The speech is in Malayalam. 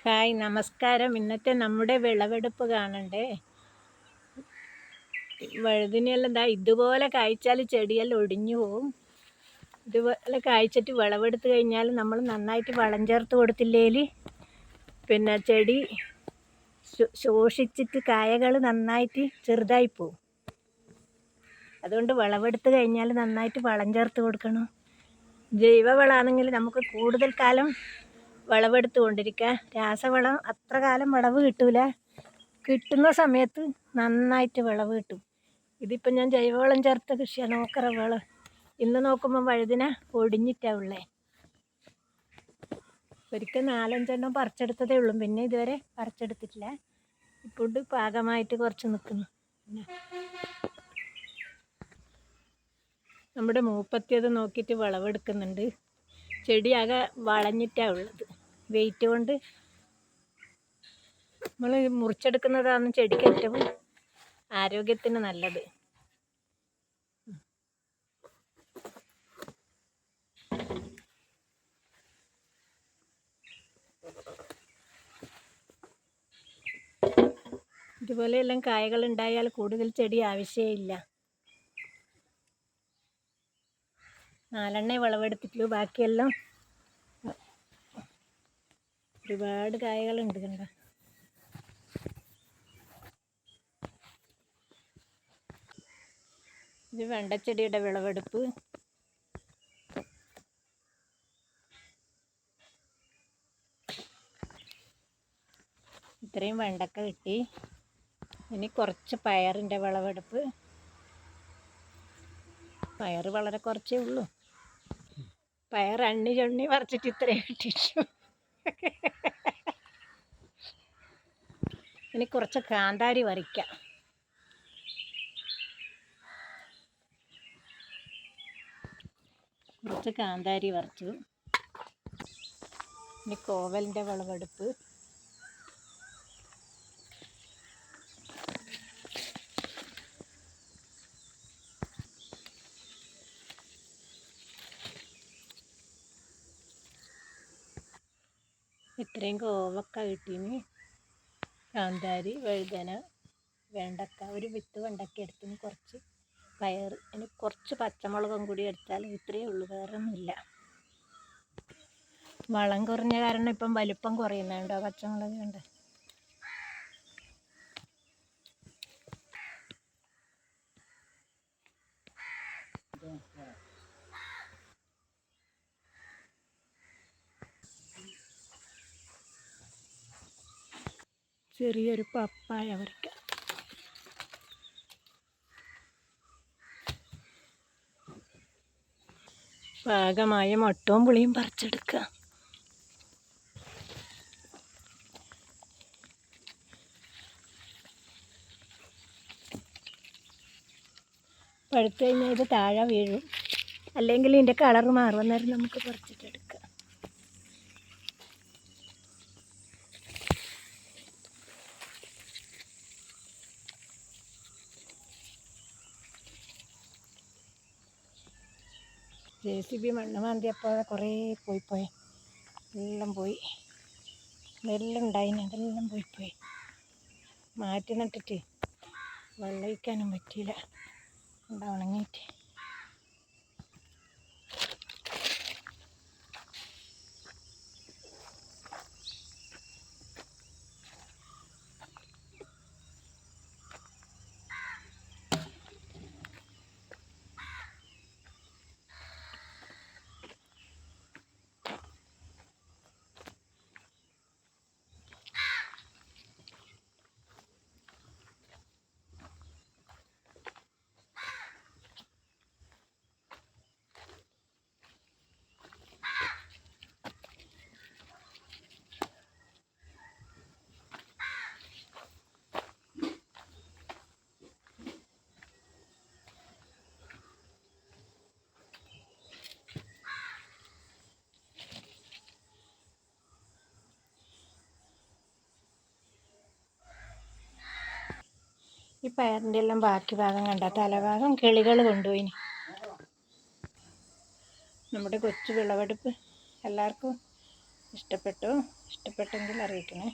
ഹായ് നമസ്കാരം. ഇന്നത്തെ നമ്മുടെ വിളവെടുപ്പ് കാണണ്ടേ. വഴുതിനെല്ലാം ഇതുപോലെ കായ്ച്ചാൽ ചെടിയെല്ലാം ഒടിഞ്ഞു പോവും. ഇതുപോലെ കായ്ച്ചിട്ട് വിളവെടുത്ത് കഴിഞ്ഞാൽ നമ്മൾ നന്നായിട്ട് വളം ചേർത്ത് കൊടുത്തില്ലെങ്കിൽ പിന്നെ ചെടി ശോഷിച്ചിട്ട് കായകൾ നന്നായിട്ട് ചെറുതായി പോവും. അതുകൊണ്ട് വിളവെടുത്ത് കഴിഞ്ഞാൽ നന്നായിട്ട് വളം ചേർത്ത് കൊടുക്കണം. ജൈവവളമാണെങ്കിൽ നമുക്ക് കൂടുതൽ കാലം വിളവെടുത്ത് കൊണ്ടിരിക്കുക. രാസവളം അത്ര കാലം വിളവ് കിട്ടൂല. കിട്ടുന്ന സമയത്ത് നന്നായിട്ട് വിളവ് കിട്ടും. ഇതിപ്പോൾ ഞാൻ ജൈവവളം ചേർത്ത കൃഷിയാണ്. നോക്കറ വളം ഇന്ന് നോക്കുമ്പോൾ വഴുതിന ഒടിഞ്ഞിട്ടാവുള്ളേ. ഒരിക്കൽ 4-5 പറിച്ചെടുത്തതേ ഉള്ളൂ. പിന്നെ ഇതുവരെ പറിച്ചെടുത്തിട്ടില്ല. ഇപ്പോൾ പാകമായിട്ട് കുറച്ച് നിൽക്കുന്നു. നമ്മുടെ മൂപ്പത്തിയത് നോക്കിയിട്ട് വിളവെടുക്കുന്നുണ്ട്. ചെടിയാകെ വളഞ്ഞിട്ടാണ് ഉള്ളത്. വെയിറ്റ് കൊണ്ട് നമ്മൾ മുറിച്ചെടുക്കുന്നതാണ് ചെടിക്ക് ഏറ്റവും ആരോഗ്യത്തിന് നല്ലത്. ഇതുപോലെയെല്ലാം കായകൾ ഉണ്ടായാൽ കൂടുതൽ ചെടി ആവശ്യമില്ല. 4 വിളവെടുത്തിട്ടുള്ളൂ. ബാക്കിയെല്ലാം ഒരുപാട് കായകളുണ്ട്. കണ്ട, ഇത് വെണ്ടച്ചെടിയുടെ വിളവെടുപ്പ്. ഇത്രയും വെണ്ടക്ക കിട്ടി. ഇനി കുറച്ച് പയറിൻ്റെ വിളവെടുപ്പ്. പയർ വളരെ കുറച്ചേ ഉള്ളൂ. പയർ ചണ്ണി പറിച്ചിട്ട് ഇത്രയും കിട്ടിയിട്ടു. ഇനി കുറച്ച് കാന്താരി പറിക്കാം. കുറച്ച് കാന്താരി പറിച്ചു. ഇനി കോവലിൻ്റെ വിളവെടുപ്പ്. ഇത്രയും കോവക്ക കിട്ടീന്. കാന്താരി, വഴുതന, വെണ്ടക്ക, ഒരു വിത്ത് വെണ്ടക്ക എടുത്തിന്. കുറച്ച് പയർ, ഇനി കുറച്ച് പച്ചമുളകും കൂടി എടുത്താൽ ഇത്രയേ ഉള്ളൂ. വേറെ ഒന്നുമില്ല. വളം കുറഞ്ഞ കാരണം ഇപ്പം വലിപ്പം കുറയുന്നുണ്ടോ പച്ചമുളക് ഉണ്ട്. ചെറിയൊരു പപ്പായ പറിക്കാം. പാകമായ മൊട്ടവും പുളിയും പറിച്ചെടുക്കുക. പഴുത്ത് കഴിഞ്ഞാൽ ഇത് താഴെ വീഴും. അല്ലെങ്കിൽ ഇതിൻ്റെ കളറ് മാറും. അന്നേരം നമുക്ക് പറിച്ചിട്ടെടുക്കാം. JCB മണ്ണ് മാന്തിയപ്പോൾ കുറേ പോയി എല്ലാം പോയി. നെല്ലുണ്ടായിന്, അതെല്ലാം പോയി. മാറ്റി നട്ടിട്ട് വെള്ളമൊഴിക്കാനും പറ്റിയില്ല. ഉണങ്ങിയിട്ട് ഈ പയറിൻ്റെ എല്ലാം ബാക്കി ഭാഗം കണ്ട, തലഭാഗം കിളികൾ കൊണ്ടുപോയി. നമ്മുടെ കൊച്ചു വിളവെടുപ്പ് എല്ലാവർക്കും ഇഷ്ടപ്പെട്ടെങ്കിൽ അറിയിക്കണേ.